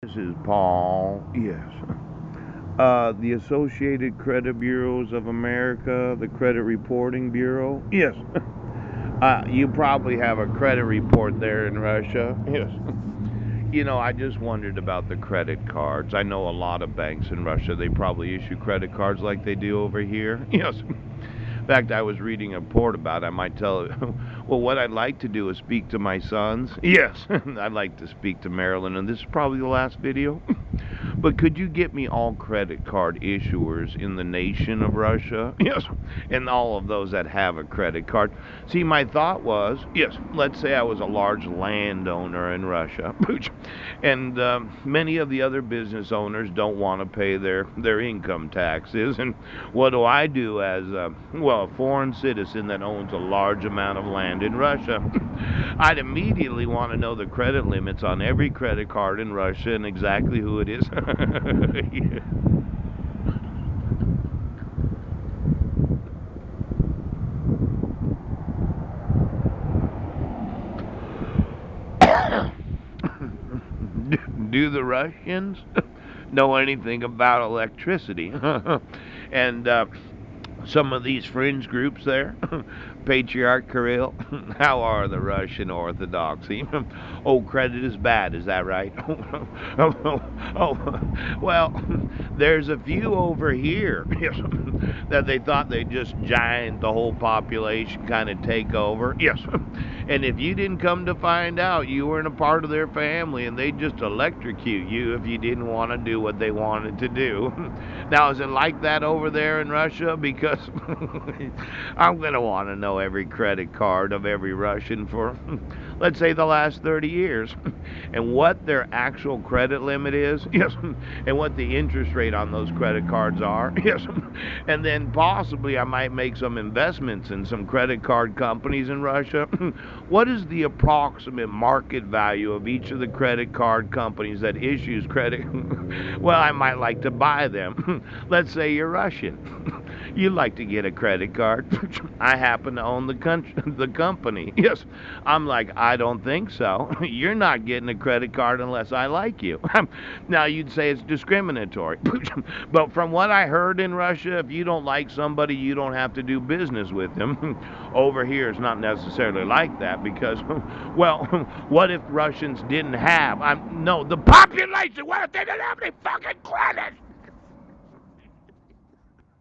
This is Paul. Yes. The Associated Credit Bureaus of America, the Credit Reporting Bureau. Yes. You probably have a credit report there in Russia. Yes. I just wondered about the credit cards. I know a lot of banks in Russia, they probably issue credit cards like they do over here. Yes. In fact, I was reading a report about it. I might tell well, what I'd like to do is speak to my sons. Yes, I'd like to speak to Marilyn, and this is probably the last video. But could you get me all credit card issuers in the nation of Russia? Yes, and all of those that have a credit card. See, my thought was, yes, let's say I was a large landowner in Russia, and many of the other business owners don't want to pay their income taxes. And what do I do as a foreign citizen that owns a large amount of land in Russia? I'd immediately want to know the credit limits on every credit card in Russia and exactly who it is. Yeah. Do the Russians know anything about electricity? And some of these fringe groups there, Patriarch Kirill, how are the Russian Orthodoxy? Oh, credit is bad, is that right? Well, there's a few over here that they thought they'd just giant the whole population, kind of take over. Yes. And if you didn't come to find out, you weren't a part of their family, and they'd just electrocute you if you didn't want to do what they wanted to do. Now, is it like that over there in Russia? Because I'm going to want to know every credit card of every Russian for, let's say, the last 30 years, and what their actual credit limit is. Yes. And what the interest rate on those credit cards are. Yes. And then possibly I might make some investments in some credit card companies in Russia. What is the approximate market value of each of the credit card companies that issues credit? Well, I might like to buy them. Let's say you're Russian. You'd like to get a credit card. I happen to own the company. Yes. I'm like, I don't think so. You're not getting a credit card unless I like you. Now, you'd say it's discriminatory. But from what I heard in Russia, if you don't like somebody, you don't have to do business with them. Over here, it's not necessarily like that because, well, what if Russians didn't have, no, the population, what if they didn't have any fucking credit?